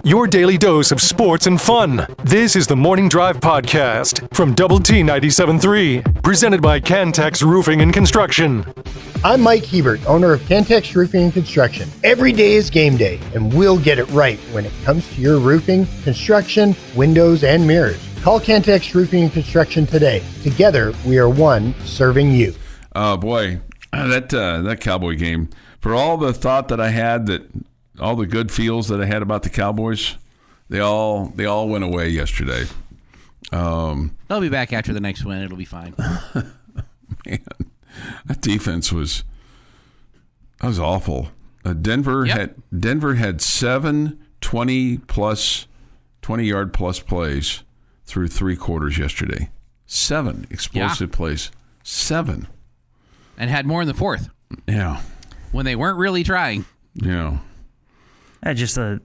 Your daily dose of sports and fun. This is the Morning Drive Podcast from Double T 97.3, presented by Cantex Roofing and Construction. I'm Mike Hebert, owner of Cantex Roofing and Construction. Every day is game day, and we'll get it right when it comes to your roofing, construction, windows, and mirrors. Call Cantex Roofing and Construction today. Together, we are one serving you. Oh, boy. That Cowboy game, for all the thought that I had, that all the good feels that I had about the Cowboys, they all went away yesterday. They'll be back after the next win. It'll be fine. Man, that defense was awful. Denver had 7 20-yard plus plays through 3 quarters yesterday. 7 explosive plays. 7. And had more in the fourth. Yeah. When they weren't really trying. Yeah. The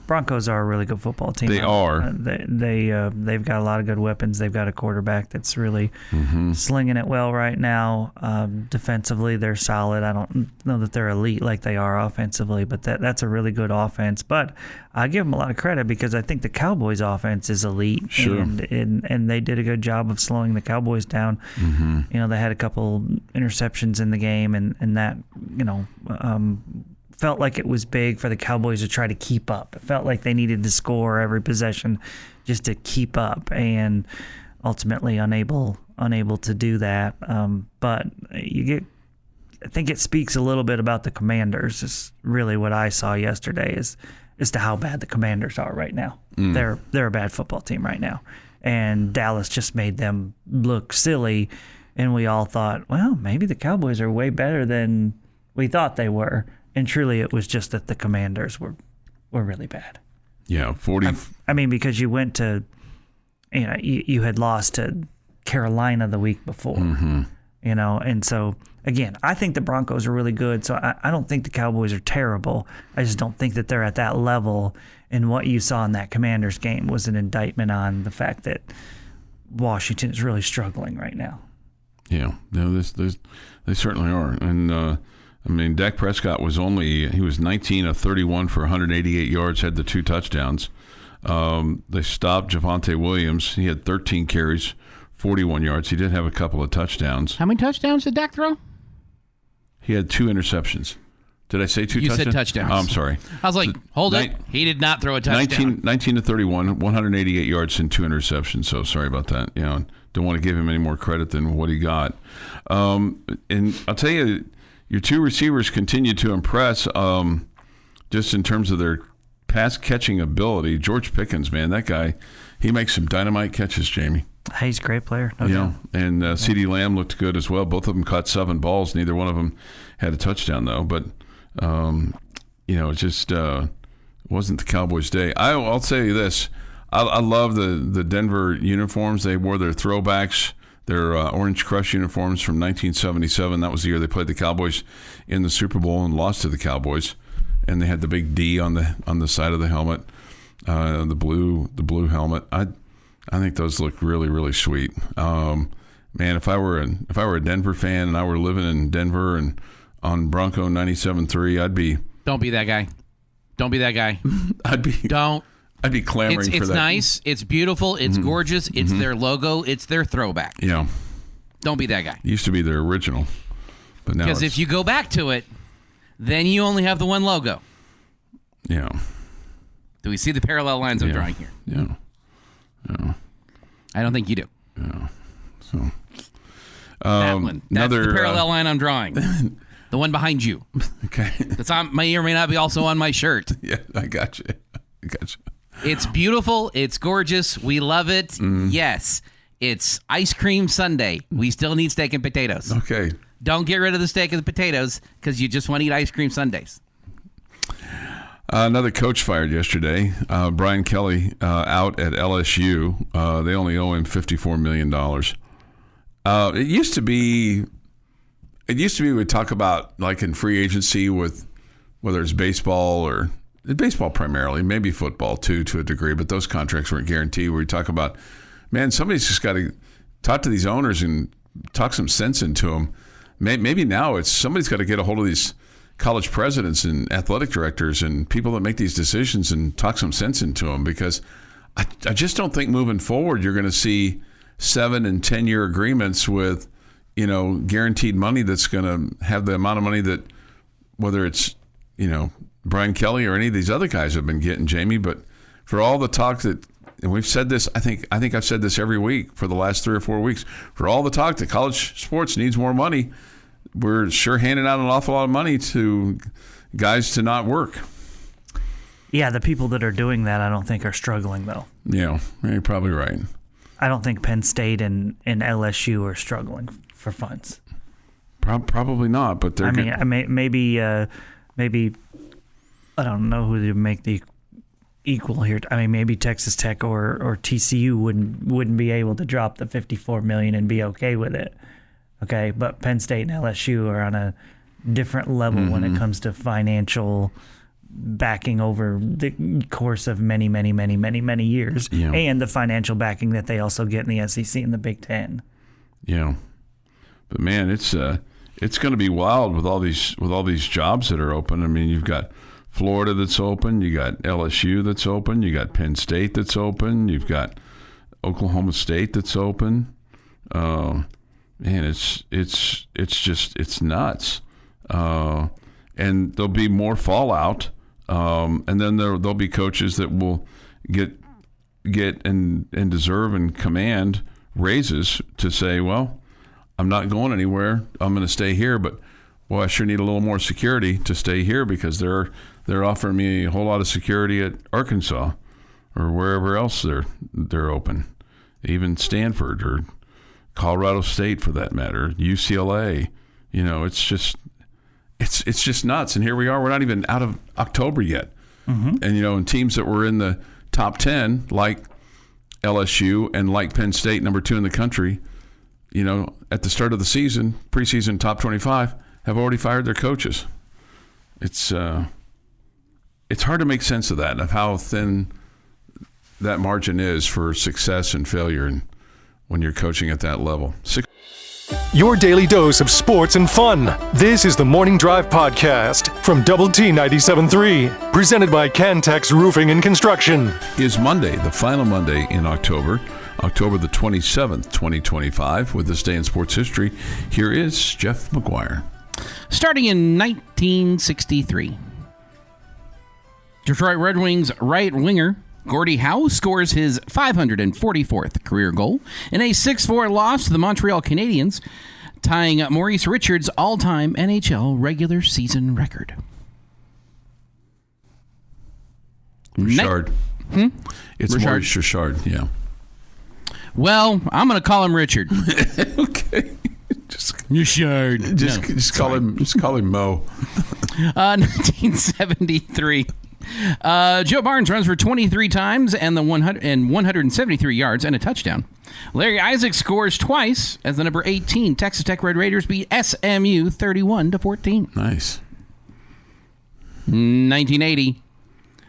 Broncos are a really good football team. They are. They've got a lot of good weapons. They've got a quarterback that's really slinging it well right now. Defensively, they're solid. I don't know that they're elite like they are offensively, but that's a really good offense. But I give them a lot of credit because I think the Cowboys' offense is elite. Sure. And they did a good job of slowing the Cowboys down. Mm-hmm. You know, they had a couple interceptions in the game, and that, felt like it was big for the Cowboys to try to keep up. It felt like they needed to score every possession just to keep up, and ultimately unable to do that. But I think it speaks a little bit about the Commanders. Is really what I saw yesterday as to how bad the Commanders are right now. They're a bad football team right now, and Dallas just made them look silly, and we all thought, well, maybe the Cowboys are way better than we thought they were. And truly, it was just that the Commanders were really bad. Yeah, 40. Because you went to, you had lost to Carolina the week before, and so, again, I think the Broncos are really good, so I don't think the Cowboys are terrible. I just don't think that they're at that level, and what you saw in that Commanders game was an indictment on the fact that Washington is really struggling right now. Yeah, no, they certainly are, and Dak Prescott was 19 of 31 for 188 yards, had the 2 touchdowns. They stopped Javonte Williams. He had 13 carries, 41 yards. He did have a couple of touchdowns. How many touchdowns did Dak throw? He had 2 interceptions. Did I say 2 touchdowns? You said touchdowns. Oh, I'm sorry. I was like, hold it. He did not throw a touchdown. 19 to 31, 188 yards and 2 interceptions. So sorry about that. Don't want to give him any more credit than what he got. And I'll tell you, your 2 receivers continue to impress just in terms of their pass catching ability. George Pickens, man, that guy, he makes some dynamite catches, Jamie. He's a great player. No doubt. And CeeDee Lamb looked good as well. Both of them caught 7 balls. Neither one of them had a touchdown, though. But, it just wasn't the Cowboys' day. I'll say this. I love the Denver uniforms. They wore their throwbacks. Their Orange Crush uniforms from 1977. That was the year they played the Cowboys in the Super Bowl and lost to the Cowboys. And they had the big D on the side of the helmet, the blue helmet. I think those look really, really sweet. Man, if I were a Denver fan and I were living in Denver and on Bronco 97.3, I'd be. Don't be that guy. Don't be that guy. I'd be clamoring for that. It's nice. It's beautiful. It's gorgeous. It's their logo. It's their throwback. Yeah. Don't be that guy. It used to be their original, but now because if you go back to it, then you only have the one logo. Yeah. Do we see the parallel lines I'm drawing here? Yeah. I don't think you do. Yeah. So that one. That's the parallel line I'm drawing. The one behind you. Okay. That's on may or may not be also on my shirt. Yeah, I got you. It's beautiful. It's gorgeous. We love it. Yes. It's ice cream sundae. We still need steak and potatoes. Okay. Don't get rid of the steak and the potatoes because you just want to eat ice cream sundaes. Another coach fired yesterday. Brian Kelly out at LSU. They only owe him $54 million. It used to be we'd talk about like in free agency with whether it's baseball or baseball primarily, maybe football too to a degree, but those contracts weren't guaranteed. Where we talk about, man, somebody's just got to talk to these owners and talk some sense into them. Maybe now it's somebody's got to get a hold of these college presidents and athletic directors and people that make these decisions and talk some sense into them, because I just don't think moving forward you're going to see 7 and 10-year agreements with, guaranteed money that's going to have the amount of money that, whether it's, Brian Kelly or any of these other guys have been getting, Jamie. But for all the talk that, and we've said this, I think I've said this every week for the last 3 or 4 weeks, for all the talk that college sports needs more money, we're sure handing out an awful lot of money to guys to not work. Yeah, the people that are doing that, I don't think are struggling, though. Yeah, you're probably right. I don't think Penn State and LSU are struggling for funds. Probably not, but they're. Maybe I don't know who to make the equal here. I mean, maybe Texas Tech or TCU wouldn't be able to drop the $54 million and be okay with it. Okay, but Penn State and LSU are on a different level when it comes to financial backing over the course of many years, and the financial backing that they also get in the SEC and the Big Ten. Yeah, but man, it's going to be wild with all these jobs that are open. I mean, you've got Florida that's open, you got LSU that's open, you got Penn State that's open, you've got Oklahoma State that's open. Man, it's nuts, and there'll be more fallout, and then there'll be coaches that will get and deserve and command raises to say, well, I'm not going anywhere, I'm going to stay here, but well, I sure need a little more security to stay here, because they're offering me a whole lot of security at Arkansas or wherever else they're open, even Stanford or Colorado State for that matter, UCLA. It's just nuts. And here we are. We're not even out of October yet. Mm-hmm. And and teams that were in the top 10, like LSU and like Penn State, number 2 in the country, at the start of the season, preseason top 25, have already fired their coaches. It's hard to make sense of that, of how thin that margin is for success and failure, and when you're coaching at that level. Your daily dose of sports and fun. This is the Morning Drive Podcast from Double T 97.3, presented by Cantex Roofing and Construction. Is Monday, the final Monday in October the 27th, 2025. With this day in sports history, here is Jeff McGuire. Starting in 1963, Detroit Red Wings right winger Gordie Howe scores his 544th career goal in a 6-4 loss to the Montreal Canadiens, tying Maurice Richards' all-time NHL regular season record. Richard. It's Richard? Maurice Richard, yeah. Well, I'm going to call him Richard. Okay. Richard. Just call him Mo. 1973. Joe Barnes runs for 23 times and 173 yards and a touchdown. Larry Isaac scores twice as the number 18 Texas Tech Red Raiders beat SMU 31-14. Nice. 1980.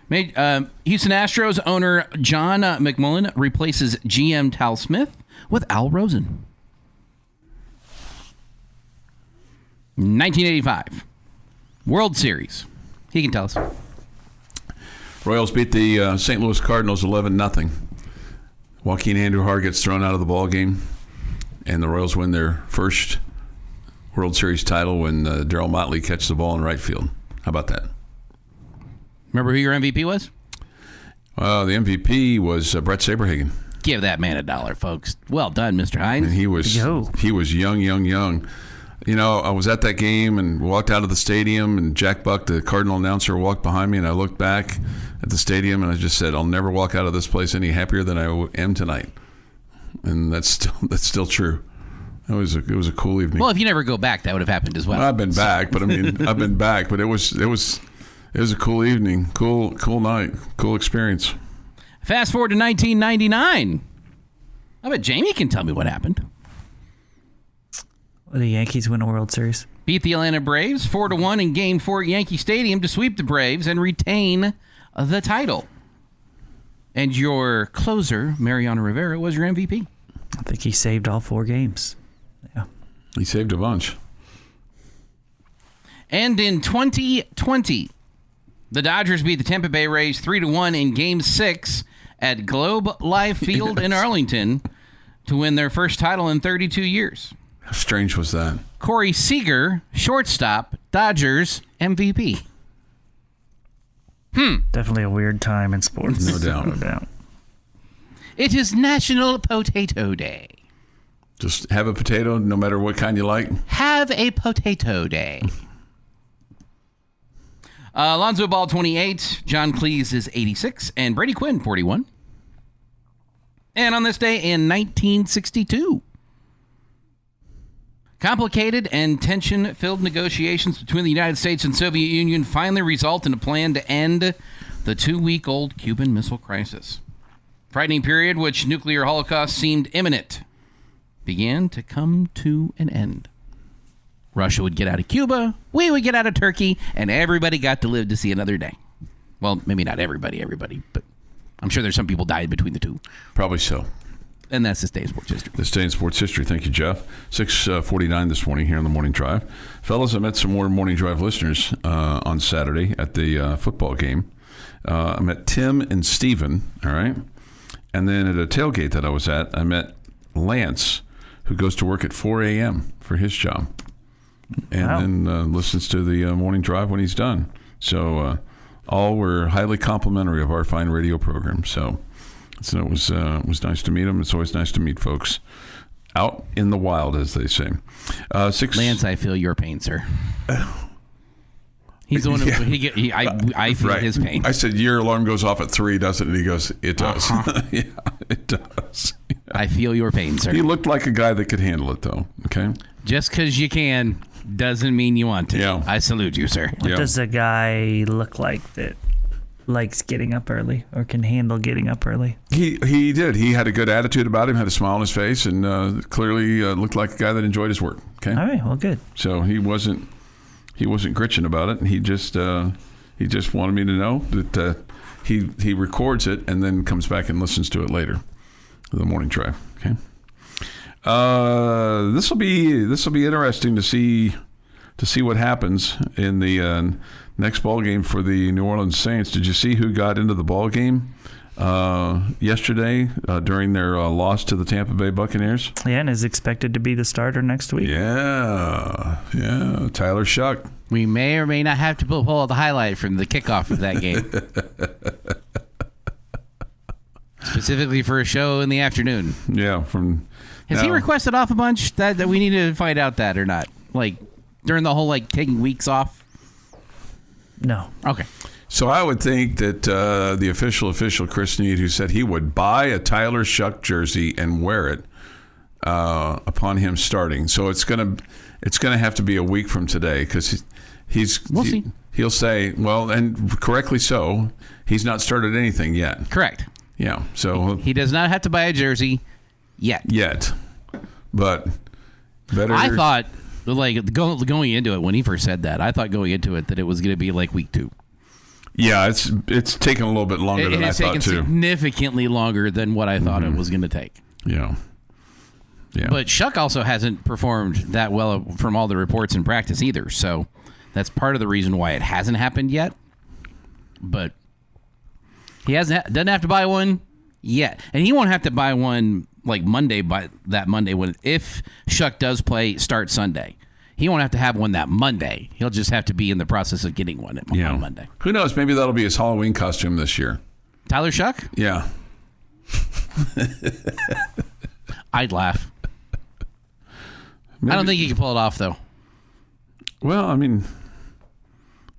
Houston Astros owner John McMullen replaces GM Tal Smith with Al Rosen. 1985. World Series. He can tell us. Royals beat the St. Louis Cardinals 11-0. Joaquin Andujar gets thrown out of the ball game, and the Royals win their first World Series title when Darryl Motley catches the ball in right field. How about that? Remember who your MVP was? The MVP was Brett Saberhagen. Give that man $1, folks. Well done, Mr. Heinz. And he was young. I was at that game and walked out of the stadium, and Jack Buck, the Cardinal announcer, walked behind me, and I looked back at the stadium and I just said, I'll never walk out of this place any happier than I am tonight. And that's still true. It was a cool evening. Well, if you never go back, that would have happened as well. I've been back, but it was a cool evening, cool night, cool experience. Fast forward to 1999. I bet Jamie can tell me what happened. The Yankees win a World Series. Beat the Atlanta Braves 4-1 in Game 4 at Yankee Stadium to sweep the Braves and retain the title. And your closer, Mariano Rivera, was your MVP. I think he saved all 4 games. Yeah. He saved a bunch. And in 2020, the Dodgers beat the Tampa Bay Rays 3-1 in Game 6 at Globe Life Field in Arlington to win their first title in 32 years. How strange was that? Corey Seager, shortstop, Dodgers MVP. Definitely a weird time in sports. No doubt. No doubt. It is National Potato Day. Just have a potato, no matter what kind you like. Have a potato day. Alonzo Ball, 28. John Cleese is 86. And Brady Quinn, 41. And on this day in 1962, complicated and tension-filled negotiations between the United States and Soviet Union finally result in a plan to end the 2-week-old Cuban Missile Crisis. Frightening period, which nuclear holocaust seemed imminent, began to come to an end. Russia would get out of Cuba, we would get out of Turkey, and everybody got to live to see another day. Well, maybe not everybody, but I'm sure there's some people died between the two. Probably so. And that's this day in sports history. This day in sports history. Thank you, Jeff. 6:49 this morning here on the Morning Drive. Fellas, I met some more Morning Drive listeners on Saturday at the football game. I met Tim and Steven, all right? And then at a tailgate that I was at, I met Lance, who goes to work at 4 a.m. for his job. And then listens to the Morning Drive when he's done. So all were highly complimentary of our fine radio program. So it was nice to meet them. It's always nice to meet folks out in the wild, as they say. Lance, I feel your pain, sir. He's the one who I feel his pain. I said, your alarm goes off at 3, doesn't it? And he goes, it does. Yeah, it does. I feel your pain, sir. He looked like a guy that could handle it, though. Okay. Just because you can doesn't mean you want to. Yeah. I salute you, sir. What does a guy look like that likes getting up early or can handle getting up early? He did. He had a good attitude about him, had a smile on his face, and clearly looked like a guy that enjoyed his work. Okay. All right. Well, good. So he wasn't gritching about it. He just wanted me to know that he records it and then comes back and listens to it later. The Morning Drive. Okay. This will be interesting to see what happens in the next ball game for the New Orleans Saints. Did you see who got into the ball game yesterday during their loss to the Tampa Bay Buccaneers? Yeah, and is expected to be the starter next week. Yeah, Tyler Shough. We may or may not have to pull the highlight from the kickoff of that game. Specifically for a show in the afternoon. Yeah, Has he requested off a bunch that we need to find out that or not? Like during the whole taking weeks off? No. Okay. So I would think that the official Chris Need, who said he would buy a Tyler Shough jersey and wear it upon him starting. So it's gonna have to be a week from today because we'll see. He'll say, well, and correctly so, he's not started anything yet. Correct. Yeah. So he does not have to buy a jersey yet. But better. I thought going into it when he first said that, I thought going into it that it was going to be week 2. Yeah, it's taken a little bit longer than I thought too. It's taken significantly longer than what I thought it was going to take. Yeah. But Shough also hasn't performed that well from all the reports in practice either. So that's part of the reason why it hasn't happened yet. But he doesn't have to buy one yet, and he won't have to buy one Monday. By that Monday, if Shough does start Sunday, he won't have to have one that Monday. He'll just have to be in the process of getting one on Monday. Who knows? Maybe that'll be his Halloween costume this year. Tyler Shough? Yeah. I'd laugh. Maybe. I don't think he can pull it off, though. Well, I mean,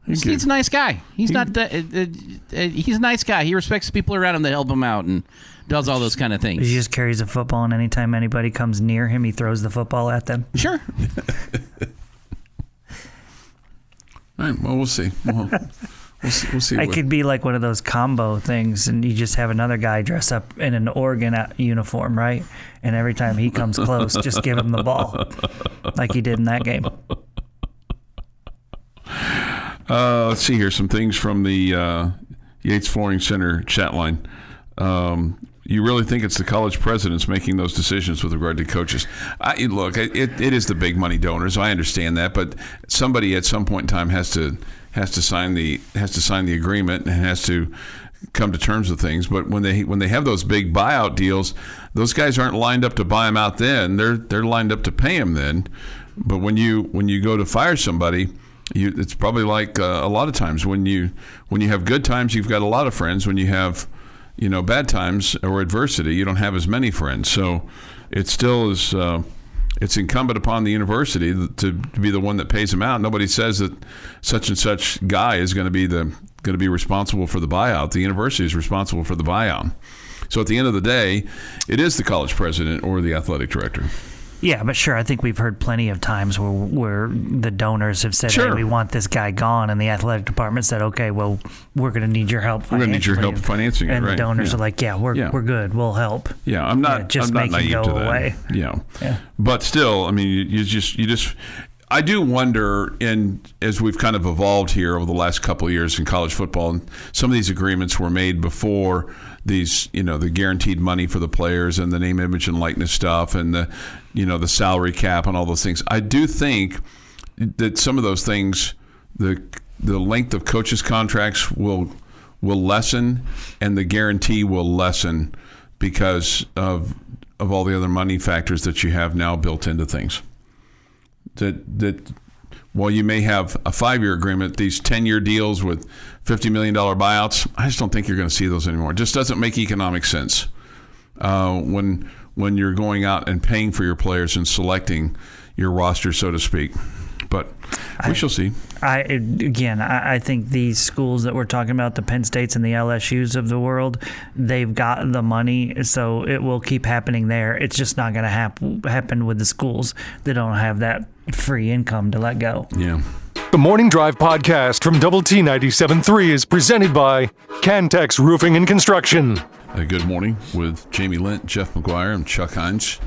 he's a nice guy. He's not. He's a nice guy. He respects the people around him that help him out and does all those kind of things. He just carries a football, and anytime anybody comes near him, he throws the football at them. Sure. All right. Well, we'll see. We'll see. It could be like one of those combo things, and you just have another guy dress up in an Oregon uniform, right? And every time he comes close, just give him the ball, like he did in that game. Let's see here. Some things from the Yates Flooring Center chat line. you really think it's the college presidents making those decisions with regard to coaches? Look, it is the big money donors. I understand that, but somebody at some point in time has to sign the agreement and has to come to terms with things. But when they have those big buyout deals, those guys aren't lined up to buy them out then. They're lined up to pay them then. But when you go to fire somebody, it's probably like a lot of times when you have good times, you've got a lot of friends. When you have bad times or adversity, you don't have as many friends. So it still is. It's incumbent upon the university to be the one that pays them out. Nobody says that such and such guy is going to be responsible for the buyout. The university is responsible for the buyout. So at the end of the day, it is the college president or the athletic director. Yeah, but sure, I think we've heard plenty of times where the donors have said, Sure. hey, we want this guy gone, and the athletic department said, okay, well, we're going to need your help financially. We're going to need your help financing it, and right. the donors Yeah. are like, we're good, we'll help. Yeah, I'm not make naive him go to that. away. Yeah. Yeah. But still, I mean, you just I do wonder, and as we've kind of evolved here over the last couple of years in college football, and some of these agreements were made before these, the guaranteed money for the players and the name, image, and likeness stuff, and the salary cap and all those things. I do think that some of those things, the length of coaches' contracts will lessen, and the guarantee will lessen because of all the other money factors that you have now built into things. That while you may have a 5-year agreement, these 10-year deals with $50 million buyouts, I just don't think you're going to see those anymore. It just doesn't make economic sense when you're going out and paying for your players and selecting your roster, so to speak. But we shall see. I think these schools that we're talking about, the Penn States and the LSUs of the world, they've got the money, so it will keep happening there. It's just not going to happen with the schools that don't have that free income to let go. Yeah. The Morning Drive podcast from Double T 97.3 is presented by Cantex Roofing and Construction. Good morning with Jamie Lent, Jeff McGuire, and Chuck Heinz.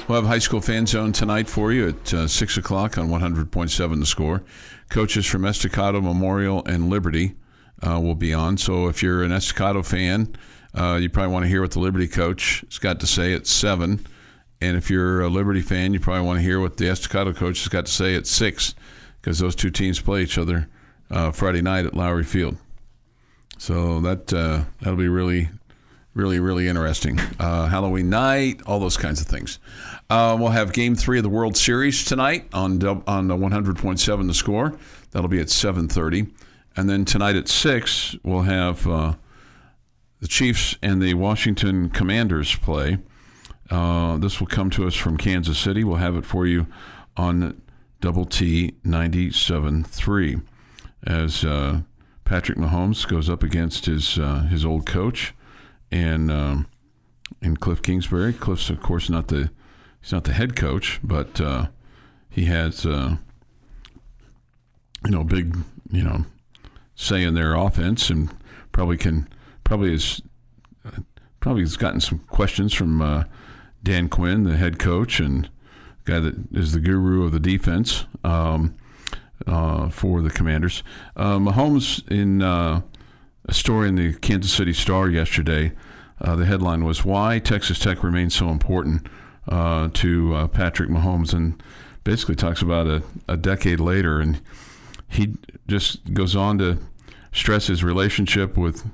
We'll have High School Fan Zone tonight for you at 6 o'clock on 100.7 The Score. Coaches from Estacado, Memorial, and Liberty will be on. So if you're an Estacado fan, you probably want to hear what the Liberty coach has got to say at 7. And if you're a Liberty fan, you probably want to hear what the Estacado coach has got to say at 6, because those two teams play each other Friday night at Lowry Field. So that'll be really, really, really interesting. Halloween night, all those kinds of things. We'll have Game 3 of the World Series tonight on 100.7 The Score. That'll be at 7:30. And then tonight at 6, we'll have the Chiefs and the Washington Commanders play. This will come to us from Kansas City. We'll have it for you on Double T 97.3 as Patrick Mahomes goes up against his old coach and Cliff Kingsbury. Cliff's, of course, he's not the head coach, but he has big say in their offense, and probably has gotten some questions from Dan Quinn, the head coach and guy that is the guru of the defense for the Commanders. Mahomes, in a story in the Kansas City Star yesterday, the headline was "Why Texas Tech Remains So Important to Patrick Mahomes," and basically talks about a decade later, and he just goes on to stress his relationship with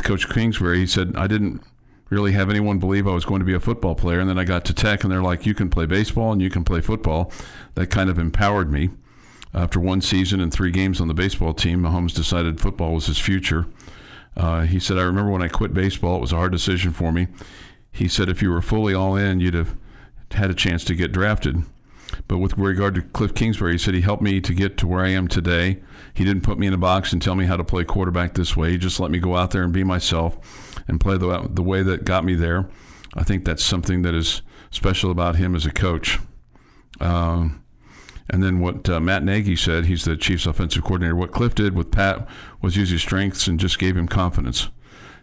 Coach Kingsbury. He said, "I didn't really have anyone believe I was going to be a football player, and then I got to Tech, and they're like, you can play baseball and you can play football." That kind of empowered me. After one season and 3 games on the baseball team, Mahomes decided football was his future. He said, "I remember when I quit baseball, it was a hard decision for me." He said, "If you were fully all in, you'd have had a chance to get drafted." But with regard to Cliff Kingsbury, he said he helped me to get to where I am today. He didn't put me in a box and tell me how to play quarterback this way. He just let me go out there and be myself and play the way that got me there. I think that's something that is special about him as a coach. And then what Matt Nagy said, he's the Chiefs offensive coordinator, what Cliff did with Pat was use his strengths and just gave him confidence.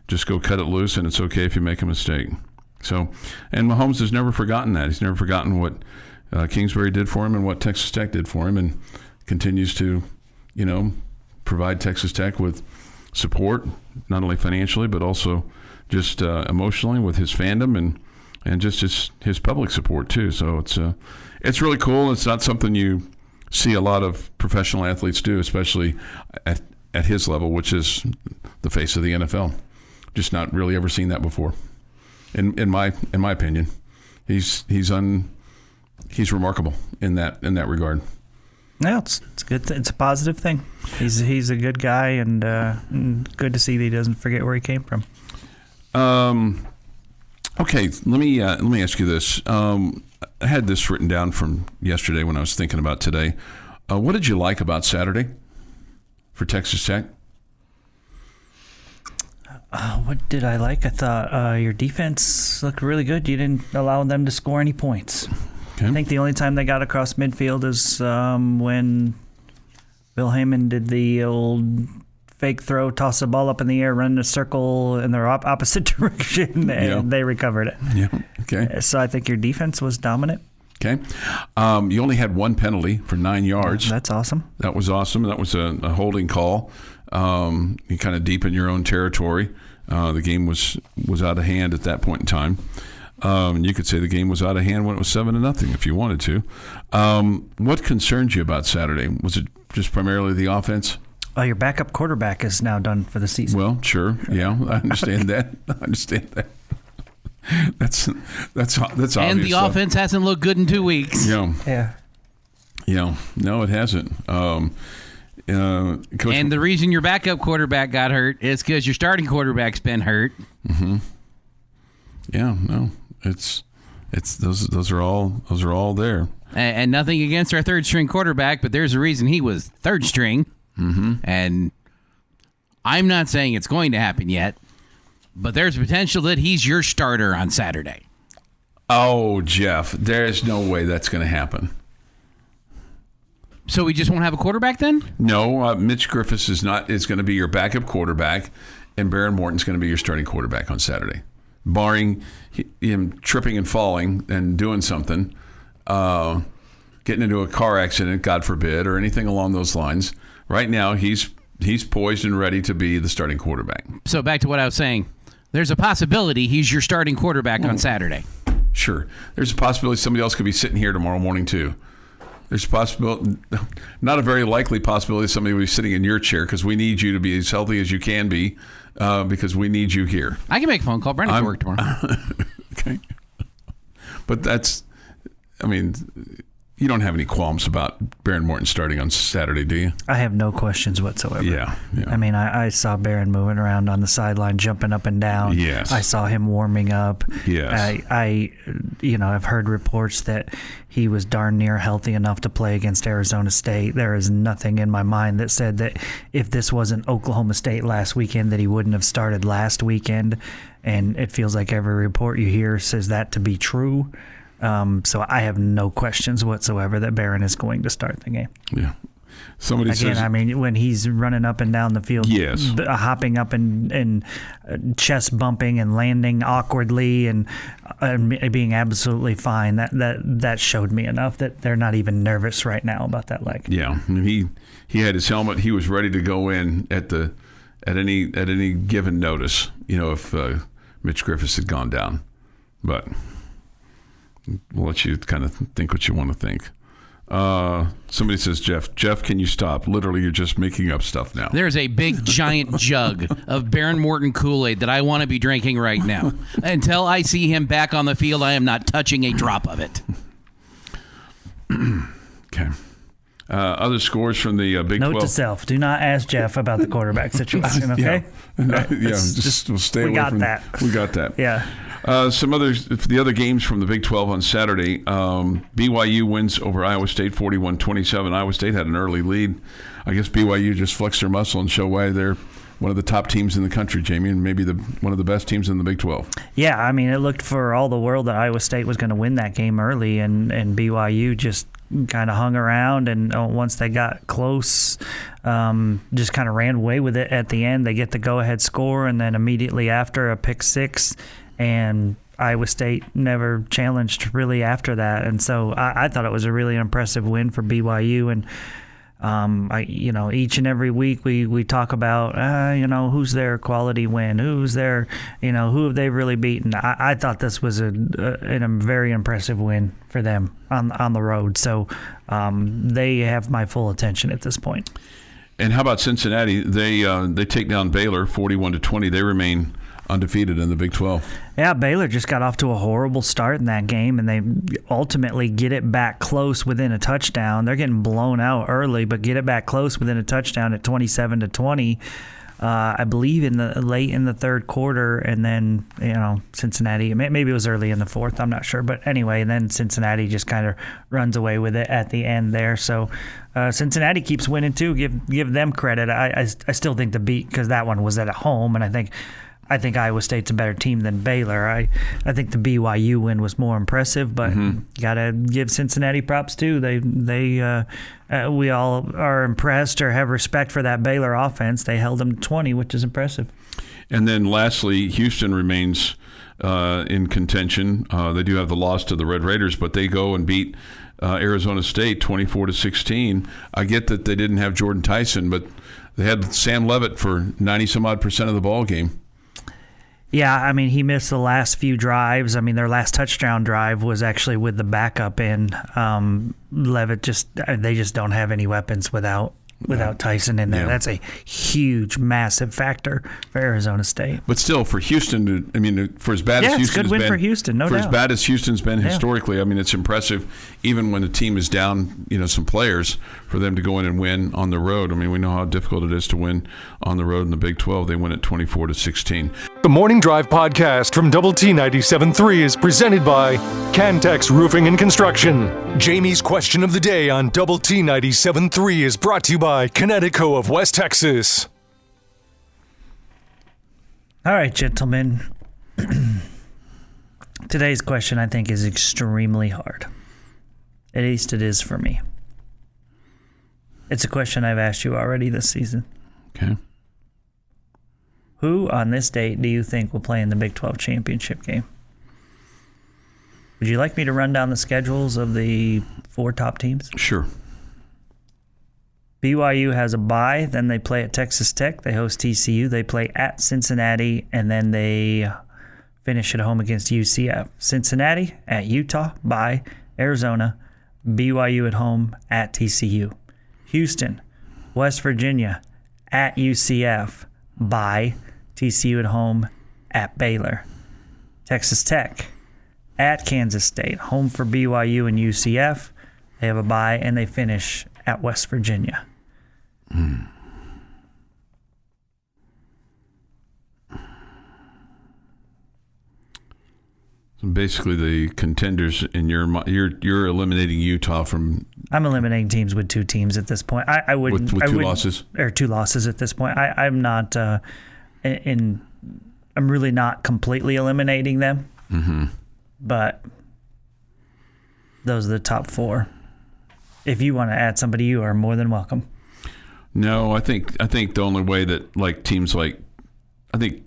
Just go cut it loose, and it's okay if you make a mistake. So, and Mahomes has never forgotten that. He's never forgotten what Kingsbury did for him and what Texas Tech did for him, and continues to, provide Texas Tech with support, not only financially but also just emotionally with his fandom and just his public support too. So it's really cool. It's not something you see a lot of professional athletes do, especially at his level, which is the face of the NFL. Just not really ever seen that before. In my opinion, he's remarkable in that regard. No, it's good. It's a positive thing. He's a good guy, and good to see that he doesn't forget where he came from. Okay, let me ask you this. I had this written down from yesterday when I was thinking about today. What did you like about Saturday for Texas Tech? What did I like? I thought your defense looked really good. You didn't allow them to score any points. Okay. I think the only time they got across midfield is when Bill Heyman did the old fake throw, toss the ball up in the air, run in a circle in their opposite direction, and they recovered it. Yeah. Okay. So I think your defense was dominant. Okay. You only had one penalty for 9 yards. That's awesome. That was awesome. That was a holding call. You kind of deep in your own territory. The game was out of hand at that point in time. You could say the game was out of hand when it was 7-0 if you wanted to. What concerns you about Saturday? Was it just primarily the offense? Your backup quarterback is now done for the season. Well, sure. Yeah, I understand that. That's obvious. And the offense hasn't looked good in 2 weeks. Yeah. No, it hasn't. Coach, and the reason your backup quarterback got hurt is because your starting quarterback's been hurt. Mm-hmm. Yeah, no, it's those are all there. And nothing against our third string quarterback, but there's a reason he was third string. Mm-hmm. And I'm not saying it's going to happen yet, but there's potential that he's your starter on Saturday. Oh, Jeff, there's no way that's going to happen. So we just won't have a quarterback then? No, Mitch Griffiths is going to be your backup quarterback, and Baron Morton's going to be your starting quarterback on Saturday, barring him tripping and falling and doing something, getting into a car accident, God forbid, or anything along those lines. Right now, he's poised and ready to be the starting quarterback. So back to what I was saying. There's a possibility he's your starting quarterback on Saturday. Sure. There's a possibility somebody else could be sitting here tomorrow morning, too. There's a possibility, not a very likely possibility, somebody will be sitting in your chair because we need you to be as healthy as you can be because we need you here. I can make a phone call. Brandon can work tomorrow. Okay. But you don't have any qualms about Baron Morton starting on Saturday, do you? I have no questions whatsoever. Yeah. I mean, I saw Baron moving around on the sideline, jumping up and down. Yes. I saw him warming up. Yes. I've heard reports that he was darn near healthy enough to play against Arizona State. There is nothing in my mind that said that if this wasn't Oklahoma State last weekend, that he wouldn't have started last weekend. And it feels like every report you hear says that to be true. So I have no questions whatsoever that Barron is going to start the game. Yeah. Somebody says, I mean, when he's running up and down the field, yes, hopping up and chest bumping and landing awkwardly and being absolutely fine, that showed me enough that they're not even nervous right now about that leg. Yeah, I mean, he had his helmet. He was ready to go in at any given notice. If Mitch Griffiths had gone down, but we'll let you kind of think what you want to think. Somebody says, Jeff, can you stop? Literally, you're just making up stuff now. There's a big, giant jug of Baron Morton Kool-Aid that I want to be drinking right now. Until I see him back on the field, I am not touching a drop of it. Okay. Other scores from the Big 12. Note to self: do not ask Jeff about the quarterback situation. Okay. We'll stay away from that. We got that. Yeah. The other games from the Big 12 on Saturday, BYU wins over Iowa State 41-27. Iowa State had an early lead. I guess BYU just flexed their muscle and showed why they're one of the top teams in the country, Jamie, and maybe one of the best teams in the Big 12. Yeah, I mean, it looked for all the world that Iowa State was going to win that game early, and BYU just kind of hung around, and once they got close, just kind of ran away with it at the end. They get the go-ahead score, and then immediately after, a pick six, and Iowa State never challenged really after that. And so I thought it was a really impressive win for BYU. And Each and every week we talk about, who's their quality win, who's their, who have they really beaten. I thought this was a very impressive win for them on the road. So they have my full attention at this point. And how about Cincinnati? They take down Baylor 41-20. They remain undefeated in the Big 12. Yeah, Baylor just got off to a horrible start in that game, and they ultimately get it back close within a touchdown. They're getting blown out early, but get it back close within a touchdown at 27-20. I believe late in the third quarter, and then Cincinnati. Maybe it was early in the fourth. I'm not sure, but anyway, and then Cincinnati just kind of runs away with it at the end there. So Cincinnati keeps winning too. Give them credit. I still think the beat, because that one was at home, and I think Iowa State's a better team than Baylor. I think the BYU win was more impressive, but gotta give Cincinnati props too. We all are impressed or have respect for that Baylor offense. They held them to 20, which is impressive. And then lastly, Houston remains in contention. They do have the loss to the Red Raiders, but they go and beat Arizona State 24-16. I get that they didn't have Jordan Tyson, but they had Sam Levitt for 90-some-odd% of the ball game. Yeah, he missed the last few drives. Their last touchdown drive was actually with the backup in. Levitt they just don't have any weapons without Tyson in there. Yeah. That's a huge, massive factor for Arizona State. But still, for Houston, for as bad as Houston's it's a good win been, for Houston, no doubt. For as bad as Houston's been historically, it's impressive. Even when the team is down, some players, for them to go in and win on the road. We know how difficult it is to win on the road in the Big 12. They win at 24-16. The Morning Drive podcast from Double T 97.3 is presented by Cantex Roofing and Construction. Jamie's question of the day on Double T 97.3 is brought to you by Connecticut of West Texas. All right, gentlemen. Today's question, I think, is extremely hard. At least it is for me. It's a question I've asked you already this season. Okay. Who on this date do you think will play in the Big 12 championship game? Would you like me to run down the schedules of the 4 top teams? Sure. BYU has a bye, then they play at Texas Tech, they host TCU, they play at Cincinnati, and then they finish at home against UCF. Cincinnati at Utah, bye, Arizona, BYU at home at TCU. Houston, West Virginia at UCF, bye, TCU at home at Baylor. Texas Tech at Kansas State, home for BYU and UCF. They have a bye, and they finish at West Virginia. So basically, the contenders in you're eliminating Utah from. I'm eliminating teams with 2 teams at this point. I wouldn't with 2 losses or 2 losses at this point. I'm not I'm really not completely eliminating them. Mm-hmm. But those are the top 4. If you want to add somebody, you are more than welcome. No, I think the only way that teams I think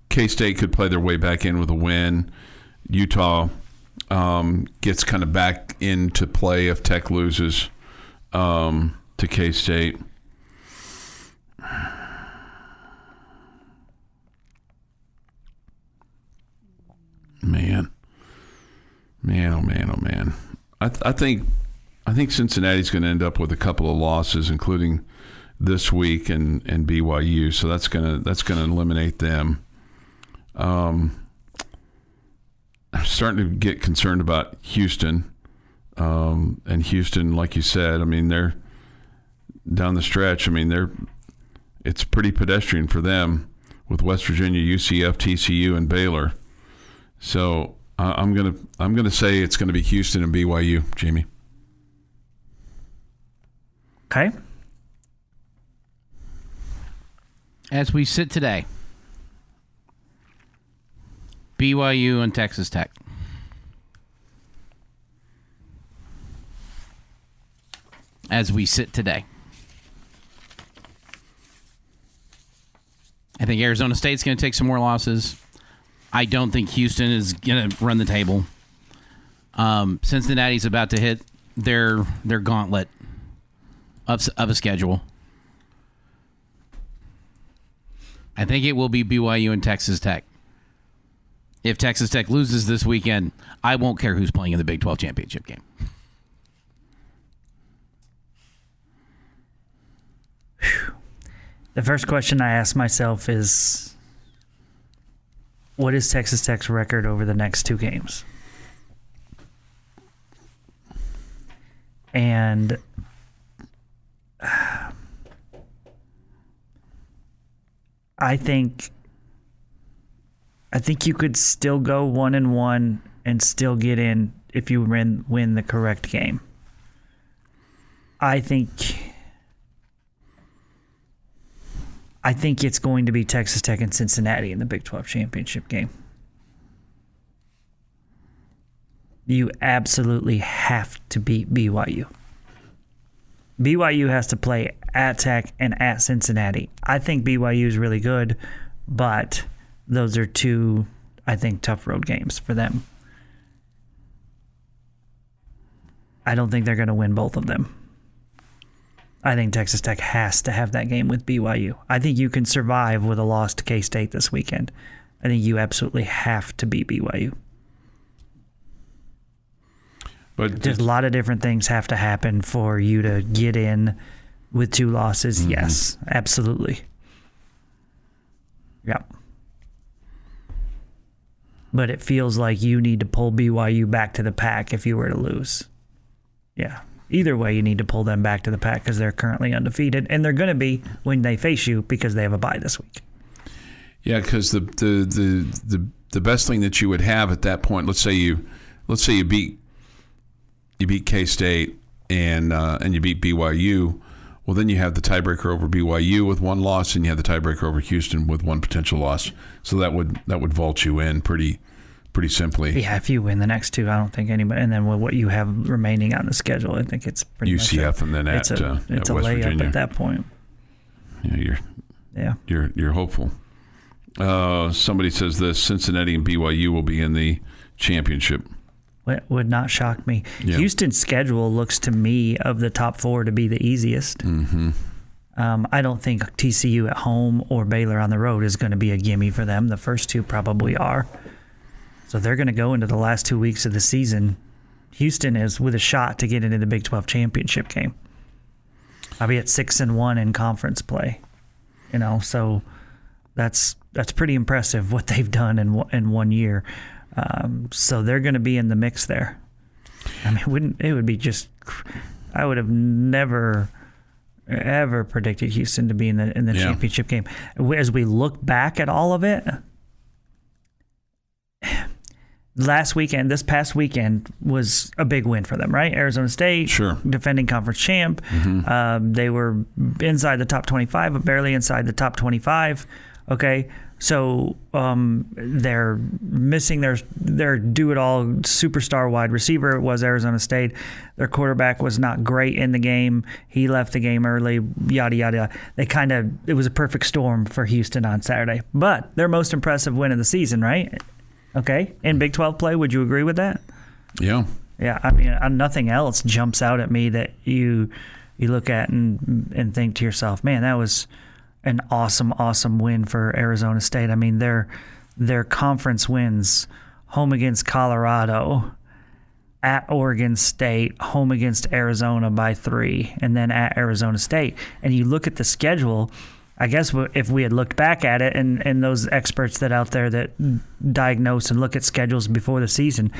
K-State could play their way back in with a win. Utah gets kind of back into play if Tech loses to K-State. Man, oh man. I think Cincinnati's going to end up with a couple of losses, including this week and BYU. So that's gonna eliminate them. I'm starting to get concerned about Houston. And Houston, like you said, they're down the stretch. It's pretty pedestrian for them with West Virginia, UCF, TCU, and Baylor. So I'm gonna say it's gonna be Houston and BYU, Jamie. Okay. As we sit today, BYU and Texas Tech. As we sit today. I think Arizona State's going to take some more losses. I don't think Houston is going to run the table. Cincinnati's about to hit their gauntlet of a schedule. I think it will be BYU and Texas Tech. If Texas Tech loses this weekend, I won't care who's playing in the Big 12 championship game. The first question I ask myself is, what is Texas Tech's record over the next 2 games? And I think you could still go 1-1 and still get in if you win the correct game. I think it's going to be Texas Tech and Cincinnati in the Big 12 championship game. You absolutely have to beat BYU. BYU has to play at Tech and at Cincinnati. I think BYU is really good, but those are 2, I think, tough road games for them. I don't think they're going to win both of them. I think Texas Tech has to have that game with BYU. I think you can survive with a loss to K-State this weekend. I think you absolutely have to beat BYU. But Just a lot of different things have to happen for you to get in with 2 losses. Mm-hmm. Yes, absolutely. Yeah. But it feels like you need to pull BYU back to the pack if you were to lose. Yeah. Either way, you need to pull them back to the pack because they're currently undefeated, and they're going to be when they face you because they have a bye this week. Yeah, because the best thing that you would have at that point, let's say you beat K-State and you beat BYU, well then you have the tiebreaker over BYU with 1 loss, and you have the tiebreaker over Houston with 1 potential loss. So that would vault you in pretty simply. Yeah, if you win the next 2, I don't think anybody. And then with what you have remaining on the schedule, I think it's pretty UCF much and then it's at a West layup Virginia at that point. Yeah, you're hopeful. Somebody says this: Cincinnati and BYU will be in the championship. Would not shock me. Yeah. Houston's schedule looks to me of the top 4 to be the easiest. Mm-hmm. I don't think TCU at home or Baylor on the road is going to be a gimme for them. The first 2 probably are. So they're going to go into the last 2 weeks of the season. Houston is with a shot to get into the Big 12 championship game. I'll be at 6-1 in conference play. So that's pretty impressive what they've done in 1 year. So they're going to be in the mix there. I mean, it would be just. I would have never ever predicted Houston to be in the championship game. As we look back at all of it. This past weekend was a big win for them, right? Arizona State, sure, defending conference champ. Mm-hmm. They were inside the top 25, but barely inside the top 25. Okay, so they're missing their do-it-all superstar wide receiver. It was Arizona State. Their quarterback was not great in the game. He left the game early, yada, yada. It was a perfect storm for Houston on Saturday. But their most impressive win of the season, right? Okay, in Big 12 play, would you agree with that? Yeah. Yeah, I mean, nothing else jumps out at me that you look at and think to yourself, man, that was an awesome win for Arizona State. I mean, their conference wins, home against Colorado, at Oregon State, home against Arizona by 3, and then at Arizona State. And you look at the schedule, I guess if we had looked back at it and those experts that out there that diagnose and look at schedules before the season,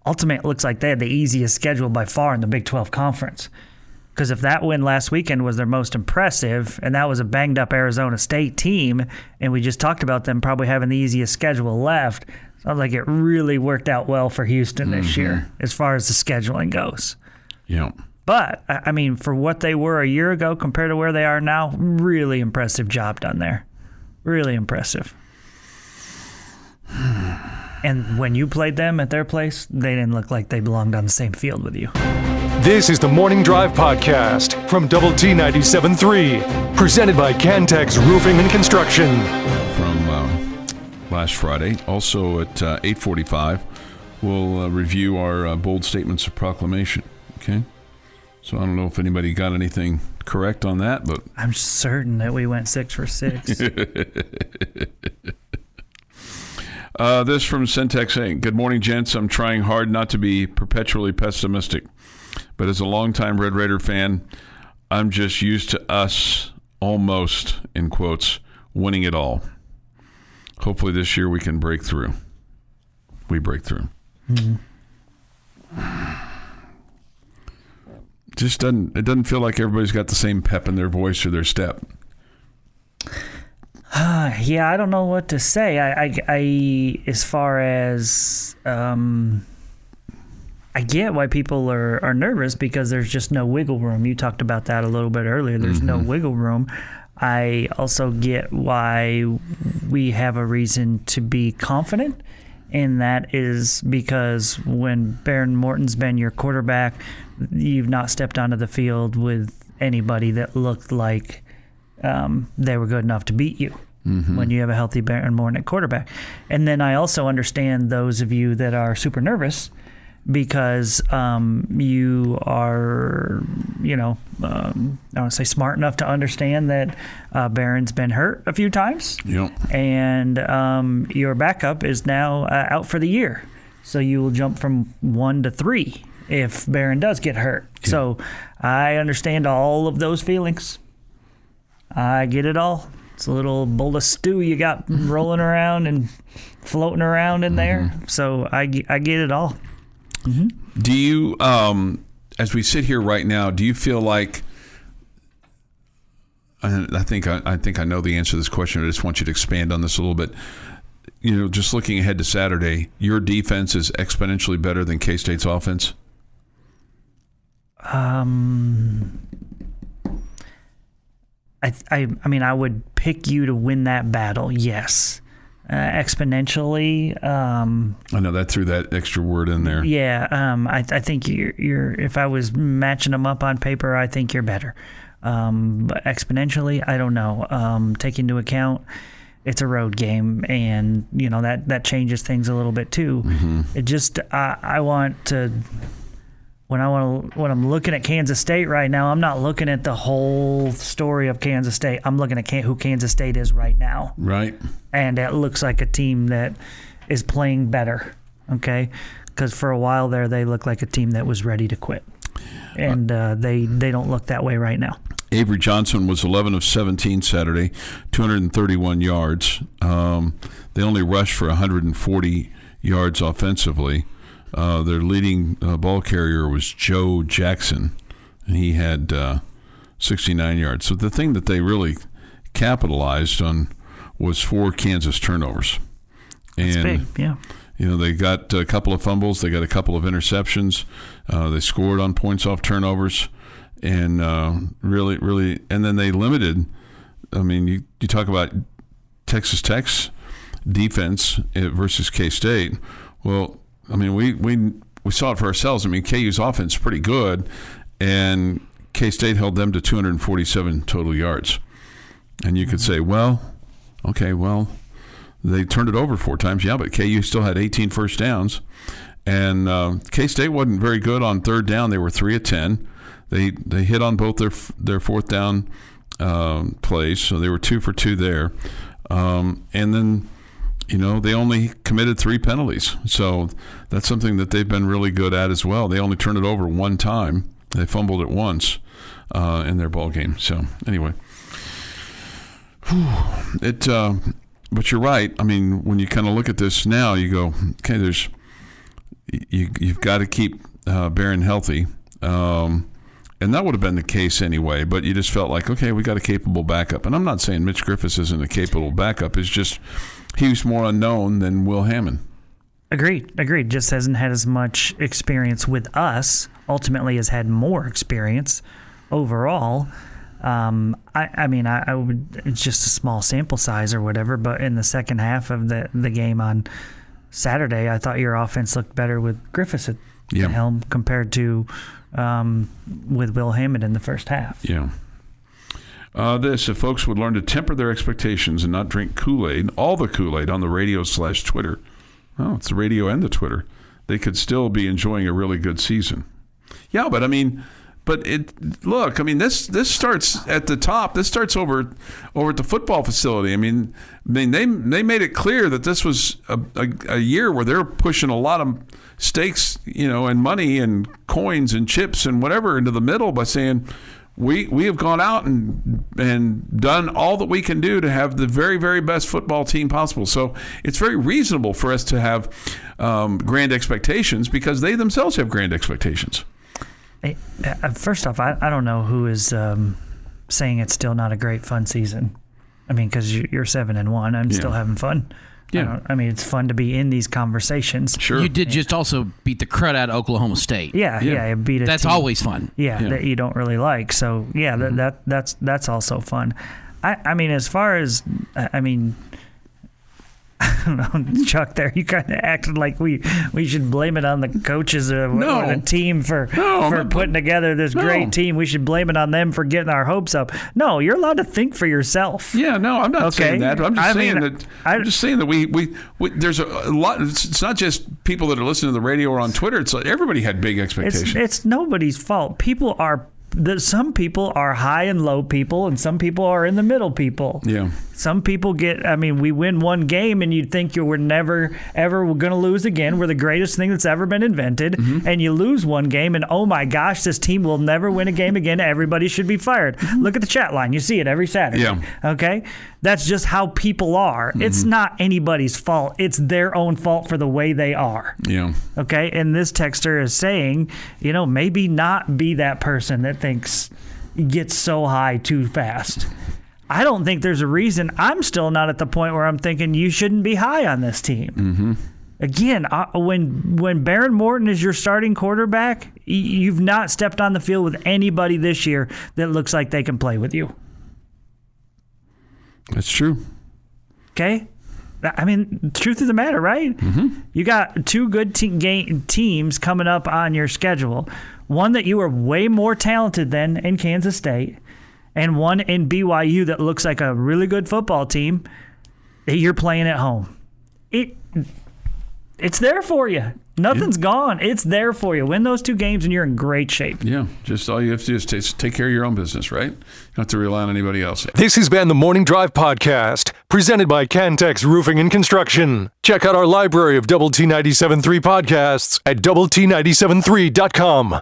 ultimately it looks like they had the easiest schedule by far in the Big 12 Conference. Because if that win last weekend was their most impressive, and that was a banged-up Arizona State team, and we just talked about them probably having the easiest schedule left, sounds like it really worked out well for Houston this year as far as the scheduling goes. Yeah. But, I mean, for what they were a year ago compared to where they are now, really impressive job done there. Really impressive. And when you played them at their place, they didn't look like they belonged on the same field with you. This is the Morning Drive Podcast from Double T 97.3, presented by Cantex Roofing and Construction. From last Friday. Also at 8:45, we'll review our bold statements of proclamation. Okay? So I don't know if anybody got anything correct on that, but I'm certain that we went 6 for 6. This from Syntax Inc. Good morning, gents. I'm trying hard not to be perpetually pessimistic, but as a longtime Red Raider fan, I'm just used to us almost, in quotes, winning it all. Hopefully this year we can break through. We break through. Mm-hmm. Just doesn't feel like everybody's got the same pep in their voice or their step. Yeah, I don't know what to say. I as far as I get why people are nervous because there's just no wiggle room. You talked about that a little bit earlier. There's no wiggle room. I also get why we have a reason to be confident, and that is because when Baron Morton's been your quarterback, you've not stepped onto the field with anybody that looked like they were good enough to beat you when you have a healthy Baron Morton at quarterback. And then I also understand those of you that are super nervous because you are, I don't want to say smart enough to understand that Baron's been hurt a few times. Yep. And your backup is now out for the year. So you will jump from 1 to 3 if Baron does get hurt. Yeah. So I understand all of those feelings. I get it all. It's a little bowl of stew you got rolling around and floating around in there. So I get it all. Mm-hmm. Do you, as we sit here right now, do you feel like, I think I know the answer to this question. I just want you to expand on this a little bit. Just looking ahead to Saturday, your defense is exponentially better than K-State's offense? I mean, I would pick you to win that battle, yes. Exponentially. I know that threw that extra word in there. Yeah, I think you're. If I was matching them up on paper, I think you're better. But exponentially, I don't know. Take into account it's a road game, and that changes things a little bit too. Mm-hmm. It just I want to. When I'm looking at Kansas State right now, I'm not looking at the whole story of Kansas State. I'm looking at who Kansas State is right now. Right. And it looks like a team that is playing better, okay? Because for a while there, they looked like a team that was ready to quit. And they don't look that way right now. Avery Johnson was 11 of 17 Saturday, 231 yards. They only rushed for 140 yards offensively. Their leading ball carrier was Joe Jackson, and he had 69 yards. So the thing that they really capitalized on was 4 Kansas turnovers. That's big, yeah. They got a couple of fumbles. They got a couple of interceptions. They scored on points off turnovers. And really, and then they limited. I mean, you talk about Texas Tech's defense versus K-State. Well, I mean, we saw it for ourselves. I mean, KU's offense is pretty good, and K-State held them to 247 total yards. And you could say, they turned it over 4 times. Yeah, but KU still had 18 first downs. And K-State wasn't very good on third down. They were 3 of 10. They hit on both their fourth down plays, so they were 2 for 2 there. And then, they only committed 3 penalties. So that's something that they've been really good at as well. They only turned it over 1 time. They fumbled it once in their ball game. So anyway, but you're right. I mean, when you kind of look at this now, you go, okay, you've got to keep Barron healthy. And that would have been the case anyway, but you just felt like, okay, we got a capable backup. And I'm not saying Mitch Griffiths isn't a capable backup. It's just he's more unknown than Will Hammond. Agreed. Just hasn't had as much experience with us. Ultimately has had more experience overall. I mean, I would. It's just a small sample size or whatever, but in the second half of the game on Saturday, I thought your offense looked better with Griffiths at the helm compared to with Will Hammond in the first half. Yeah. If folks would learn to temper their expectations and not drink Kool-Aid, all the Kool-Aid on the radio/Twitter. Oh, it's the radio and the Twitter. They could still be enjoying a really good season. Yeah, but I mean, But look, I mean, this starts at the top. This starts over at the football facility. I mean, they made it clear that this was a year where they're pushing a lot of stakes, and money and coins and chips and whatever into the middle by saying we have gone out and done all that we can do to have the very, very best football team possible. So it's very reasonable for us to have grand expectations because they themselves have grand expectations. First off, I don't know who is saying it's still not a great fun season. I mean, because you're 7-1, I'm still having fun. Yeah, I mean, it's fun to be in these conversations. Sure, you did just also beat the crud out of Oklahoma State. Yeah, beat a That's team, always fun. that you don't really like. So that's also fun. I mean, as far as I don't know, Chuck, there you kind of acted like we should blame it on the coaches or the team for putting together this great team. We should blame it on them for getting our hopes up. No, you're allowed to think for yourself. Yeah, no, I'm not saying that. I'm just saying that we there's a lot. It's not just people that are listening to the radio or on Twitter. It's like everybody had big expectations. It's nobody's fault. Some people are high and low people, and some people are in the middle people. Yeah. Some people we win one game, and you'd think we're never, ever going to lose again. We're the greatest thing that's ever been invented. Mm-hmm. And you lose one game, and oh my gosh, this team will never win a game again. Everybody should be fired. Mm-hmm. Look at the chat line. You see it every Saturday. Yeah. Okay? That's just how people are. Mm-hmm. It's not anybody's fault. It's their own fault for the way they are. Yeah. Okay? And this texter is saying, maybe not be that person that thinks gets so high too fast. I don't think there's a reason. I'm still not at the point where I'm thinking you shouldn't be high on this team. Mm-hmm. Again, when Baron Morton is your starting quarterback, you've not stepped on the field with anybody this year that looks like they can play with you. That's true. Okay? I mean, the truth of the matter, right? Mm-hmm. You got two good teams coming up on your schedule. One that you are way more talented than in Kansas State, and one in BYU that looks like a really good football team that you're playing at home. It's there for you. Nothing's gone. It's there for you. Win those two games and you're in great shape. Yeah, just all you have to do is take care of your own business, right? You don't have to rely on anybody else. This has been the Morning Drive Podcast, presented by Cantex Roofing and Construction. Check out our library of Double T 97.3 podcasts at doublet97.3.com.